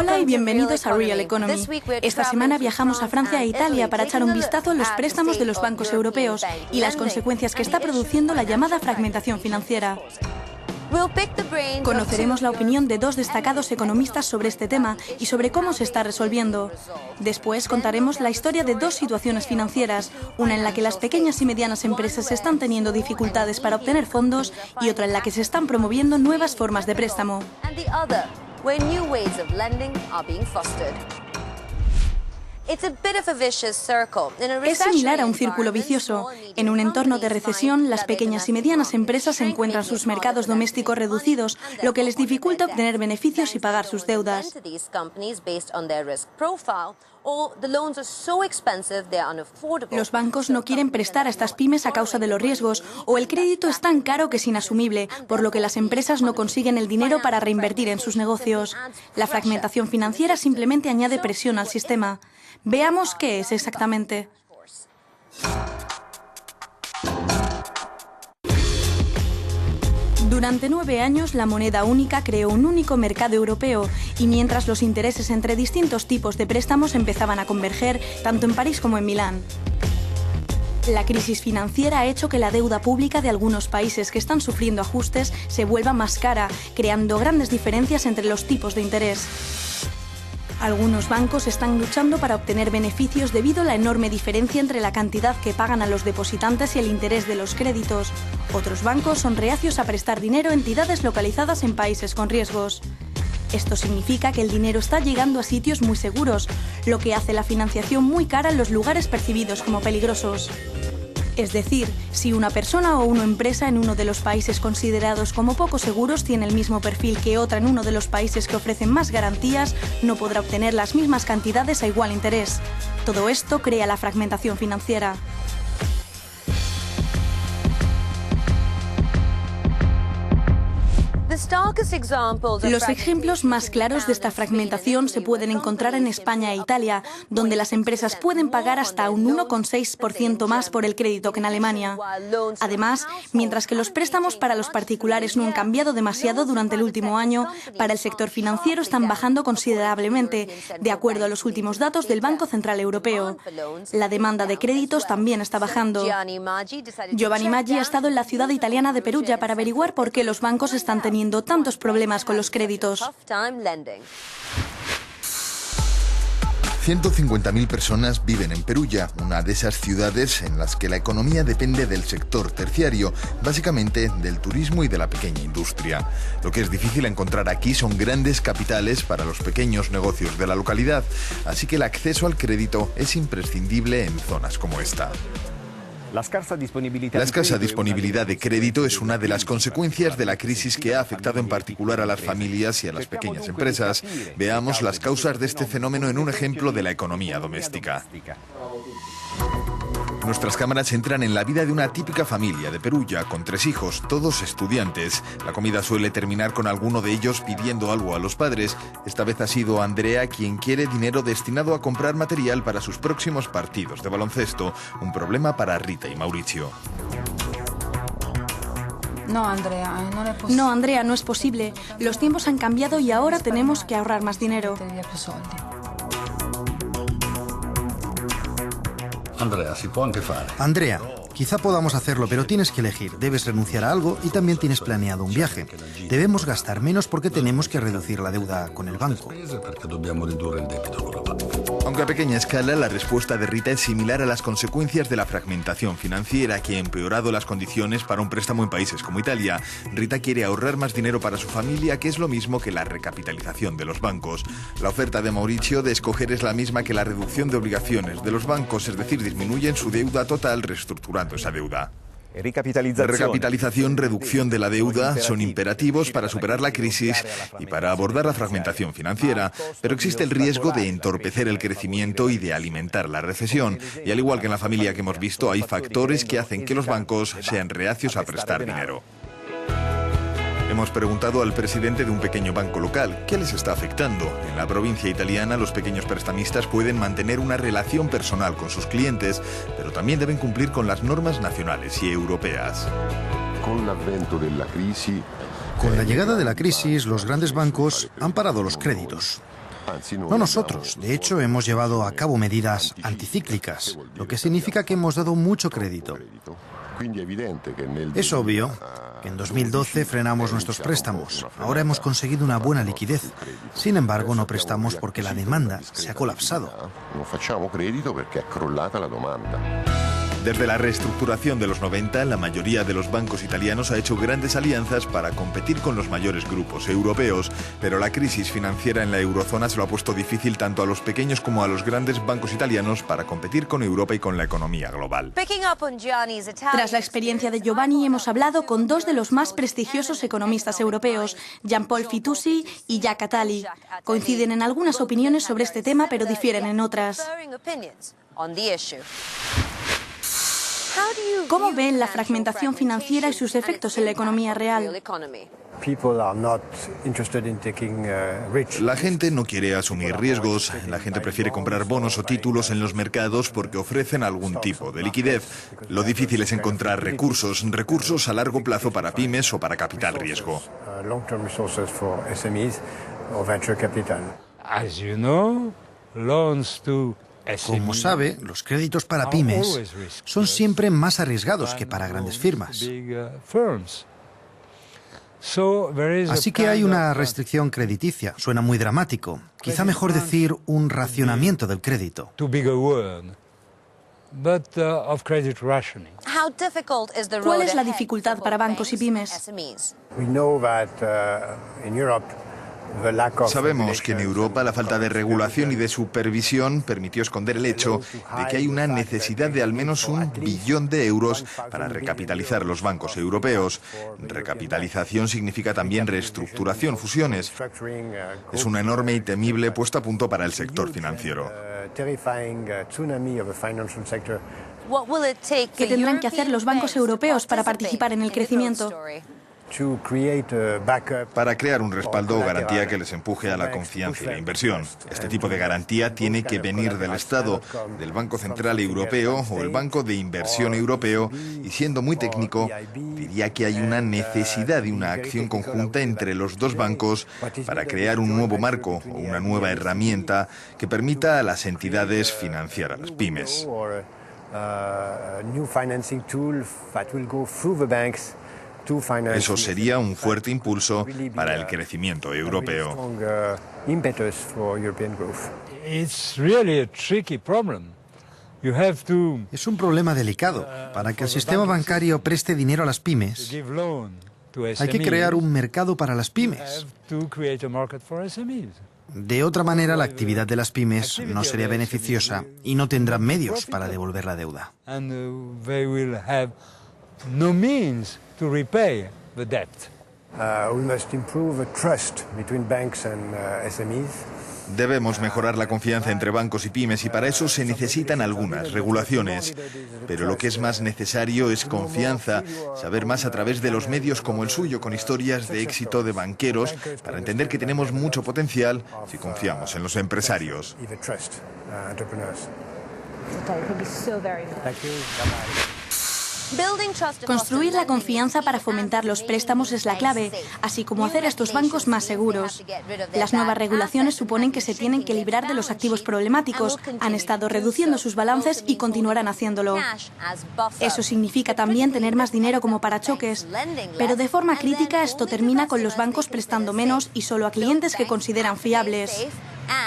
Hola y bienvenidos a Real Economy. Esta semana viajamos a Francia e Italia para echar un vistazo a los préstamos de los bancos europeos y las consecuencias que está produciendo la llamada fragmentación financiera. Conoceremos la opinión de dos destacados economistas sobre este tema y sobre cómo se está resolviendo. Después contaremos la historia de dos situaciones financieras, una en la que las pequeñas y medianas empresas están teniendo dificultades para obtener fondos y otra en la que se están promoviendo nuevas formas de préstamo. Es similar a un círculo vicioso. En un entorno de recesión, las pequeñas y medianas empresas encuentran sus mercados domésticos reducidos, lo que les dificulta obtener beneficios y pagar sus deudas. Los bancos no quieren prestar a estas pymes a causa de los riesgos, o el crédito es tan caro que es inasumible, por lo que las empresas no consiguen el dinero para reinvertir en sus negocios. La fragmentación financiera simplemente añade presión al sistema. Veamos qué es exactamente. Durante 9 años, la moneda única creó un único mercado europeo y mientras los intereses entre distintos tipos de préstamos empezaban a converger, tanto en París como en Milán. La crisis financiera ha hecho que la deuda pública de algunos países que están sufriendo ajustes se vuelva más cara, creando grandes diferencias entre los tipos de interés. Algunos bancos están luchando para obtener beneficios debido a la enorme diferencia entre la cantidad que pagan a los depositantes y el interés de los créditos. Otros bancos son reacios a prestar dinero a entidades localizadas en países con riesgos. Esto significa que el dinero está llegando a sitios muy seguros, lo que hace la financiación muy cara en los lugares percibidos como peligrosos. Es decir, si una persona o una empresa en uno de los países considerados como poco seguros tiene el mismo perfil que otra en uno de los países que ofrecen más garantías, no podrá obtener las mismas cantidades a igual interés. Todo esto crea la fragmentación financiera. Los ejemplos más claros de esta fragmentación se pueden encontrar en España e Italia, donde las empresas pueden pagar hasta un 1,6% más por el crédito que en Alemania. Además, mientras que los préstamos para los particulares no han cambiado demasiado durante el último año, para el sector financiero están bajando considerablemente, de acuerdo a los últimos datos del Banco Central Europeo. La demanda de créditos también está bajando. Giovanni Maggi ha estado en la ciudad italiana de Perugia para averiguar por qué los bancos están teniendo tantos problemas con los créditos. 150.000 personas viven en Perugia, una de esas ciudades en las que la economía depende del sector terciario, básicamente del turismo y de la pequeña industria. Lo que es difícil encontrar aquí son grandes capitales para los pequeños negocios de la localidad, así que el acceso al crédito es imprescindible en zonas como esta. La escasa disponibilidad de crédito es una de las consecuencias de la crisis que ha afectado en particular a las familias y a las pequeñas empresas. Veamos las causas de este fenómeno en un ejemplo de la economía doméstica. Nuestras cámaras entran en la vida de una típica familia de Perugia, con 3 hijos, todos estudiantes. La comida suele terminar con alguno de ellos pidiendo algo a los padres. Esta vez ha sido Andrea quien quiere dinero destinado a comprar material para sus próximos partidos de baloncesto. Un problema para Rita y Mauricio. No, Andrea, no es posible. Los tiempos han cambiado y ahora tenemos que ahorrar más dinero. Andrea, quizá podamos hacerlo, pero tienes que elegir. Debes renunciar a algo y también tienes planeado un viaje. Debemos gastar menos porque tenemos que reducir la deuda con el banco. Aunque a pequeña escala, la respuesta de Rita es similar a las consecuencias de la fragmentación financiera que ha empeorado las condiciones para un préstamo en países como Italia. Rita quiere ahorrar más dinero para su familia, que es lo mismo que la recapitalización de los bancos. La oferta de Mauricio de escoger es la misma que la reducción de obligaciones de los bancos, es decir, disminuyen su deuda total reestructurando esa deuda. Recapitalización, reducción de la deuda son imperativos para superar la crisis y para abordar la fragmentación financiera, pero existe el riesgo de entorpecer el crecimiento y de alimentar la recesión. Y al igual que en la familia que hemos visto, hay factores que hacen que los bancos sean reacios a prestar dinero. Hemos preguntado al presidente de un pequeño banco local qué les está afectando. En la provincia italiana, los pequeños prestamistas pueden mantener una relación personal con sus clientes, pero también deben cumplir con las normas nacionales y europeas. Con la llegada de la crisis, los grandes bancos han parado los créditos. No nosotros. De hecho, hemos llevado a cabo medidas anticíclicas, lo que significa que hemos dado mucho crédito. Es obvio que en 2012 frenamos nuestros préstamos. Ahora hemos conseguido una buena liquidez. Sin embargo, no prestamos porque la demanda se ha colapsado. Desde la reestructuración de los 90, la mayoría de los bancos italianos ha hecho grandes alianzas para competir con los mayores grupos europeos, pero la crisis financiera en la eurozona se lo ha puesto difícil tanto a los pequeños como a los grandes bancos italianos para competir con Europa y con la economía global. Tras la experiencia de Giovanni, hemos hablado con dos de los más prestigiosos economistas europeos, Jean-Paul Fitoussi y Jacques Attali. Coinciden en algunas opiniones sobre este tema, pero difieren en otras. ¿Cómo ven la fragmentación financiera y sus efectos en la economía real? La gente no quiere asumir riesgos, la gente prefiere comprar bonos o títulos en los mercados porque ofrecen algún tipo de liquidez. Lo difícil es encontrar recursos a largo plazo para pymes o para capital riesgo. Como sabe, los créditos para pymes son siempre más arriesgados que para grandes firmas. Así que hay una restricción crediticia. Suena muy dramático. Quizá mejor decir un racionamiento del crédito. ¿Cuál es la dificultad para bancos y pymes? Sabemos que en Europa la falta de regulación y de supervisión permitió esconder el hecho de que hay una necesidad de al menos 1 billón de euros para recapitalizar los bancos europeos. Recapitalización significa también reestructuración, fusiones. Es una enorme y temible puesta a punto para el sector financiero. ¿Qué tendrán que hacer los bancos europeos para participar en el crecimiento? Para crear un respaldo o garantía que les empuje a la confianza y la inversión. Este tipo de garantía tiene que venir del Estado, del Banco Central Europeo o el Banco de Inversión Europeo, y siendo muy técnico, diría que hay una necesidad de una acción conjunta entre los dos bancos para crear un nuevo marco o una nueva herramienta que permita a las entidades financiar a las pymes. Eso sería un fuerte impulso para el crecimiento europeo. Es un problema delicado. Para que el sistema bancario preste dinero a las pymes, hay que crear un mercado para las pymes. De otra manera, la actividad de las pymes no sería beneficiosa y no tendrán medios para devolver la deuda. No means to repay the debt. We must improve trust between banks and SMEs. Debemos mejorar la confianza entre bancos y pymes y para eso se necesitan algunas regulaciones. Pero lo que es más necesario es confianza, saber más a través de los medios como el suyo, con historias de éxito de banqueros, para entender que tenemos mucho potencial si confiamos en los empresarios. Construir la confianza para fomentar los préstamos es la clave, así como hacer a estos bancos más seguros. Las nuevas regulaciones suponen que se tienen que librar de los activos problemáticos, han estado reduciendo sus balances y continuarán haciéndolo. Eso significa también tener más dinero como parachoques, pero de forma crítica esto termina con los bancos prestando menos y solo a clientes que consideran fiables.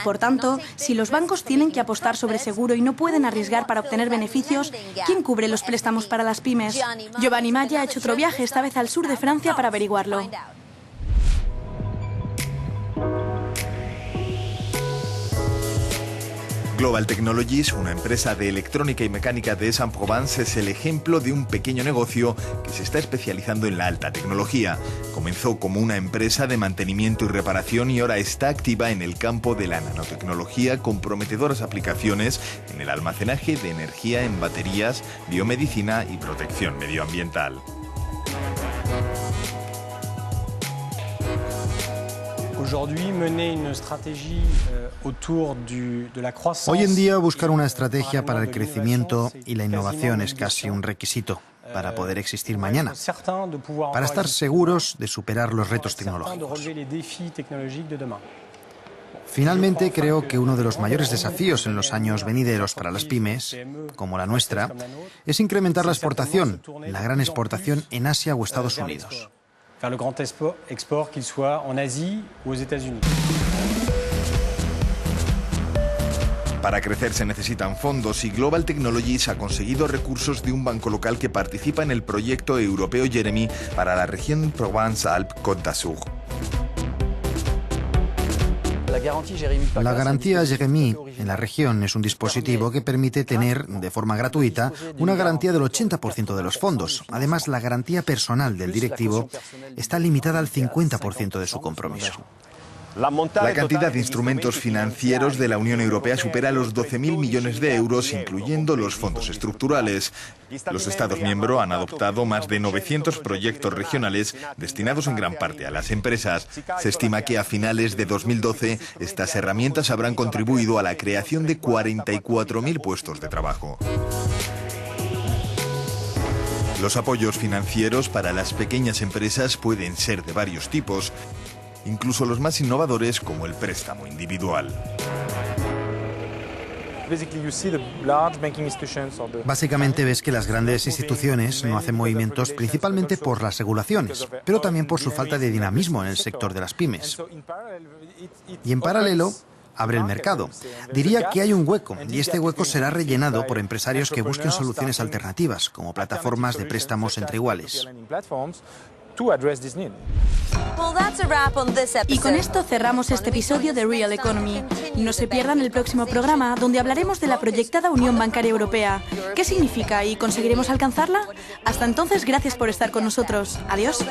Por tanto, si los bancos tienen que apostar sobre seguro y no pueden arriesgar para obtener beneficios, ¿quién cubre los préstamos para las pymes? Giovanni Maya ha hecho otro viaje, esta vez al sur de Francia, para averiguarlo. Global Technologies, una empresa de electrónica y mecánica de Aix-en-Provence, es el ejemplo de un pequeño negocio que se está especializando en la alta tecnología. Comenzó como una empresa de mantenimiento y reparación y ahora está activa en el campo de la nanotecnología con prometedoras aplicaciones en el almacenaje de energía en baterías, biomedicina y protección medioambiental. Hoy en día buscar una estrategia para el crecimiento y la innovación es casi un requisito para poder existir mañana, para estar seguros de superar los retos tecnológicos. Finalmente, creo que uno de los mayores desafíos en los años venideros para las pymes, como la nuestra, es incrementar la exportación, la gran exportación en Asia o Estados Unidos. Para crecer se necesitan fondos y Global Technologies ha conseguido recursos de un banco local que participa en el proyecto europeo Jeremy para la región Provence-Alpes-Côte d'Azur. La garantía Jeremy en la región es un dispositivo que permite tener, de forma gratuita, una garantía del 80% de los fondos. Además, la garantía personal del directivo está limitada al 50% de su compromiso. La cantidad de instrumentos financieros de la Unión Europea supera los 12.000 millones de euros, incluyendo los fondos estructurales. Los Estados miembros han adoptado más de 900 proyectos regionales destinados en gran parte a las empresas. Se estima que a finales de 2012 estas herramientas habrán contribuido a la creación de 44.000 puestos de trabajo. Los apoyos financieros para las pequeñas empresas pueden ser de varios tipos, incluso los más innovadores como el préstamo individual. Básicamente ves que las grandes instituciones no hacen movimientos principalmente por las regulaciones, pero también por su falta de dinamismo en el sector de las pymes. Y en paralelo, abre el mercado. Diría que hay un hueco, y este hueco será rellenado por empresarios que busquen soluciones alternativas, como plataformas de préstamos entre iguales. Y con esto cerramos este episodio de Real Economy. No se pierdan el próximo programa, donde hablaremos de la proyectada Unión Bancaria Europea. ¿Qué significa y conseguiremos alcanzarla? Hasta entonces, gracias por estar con nosotros. Adiós.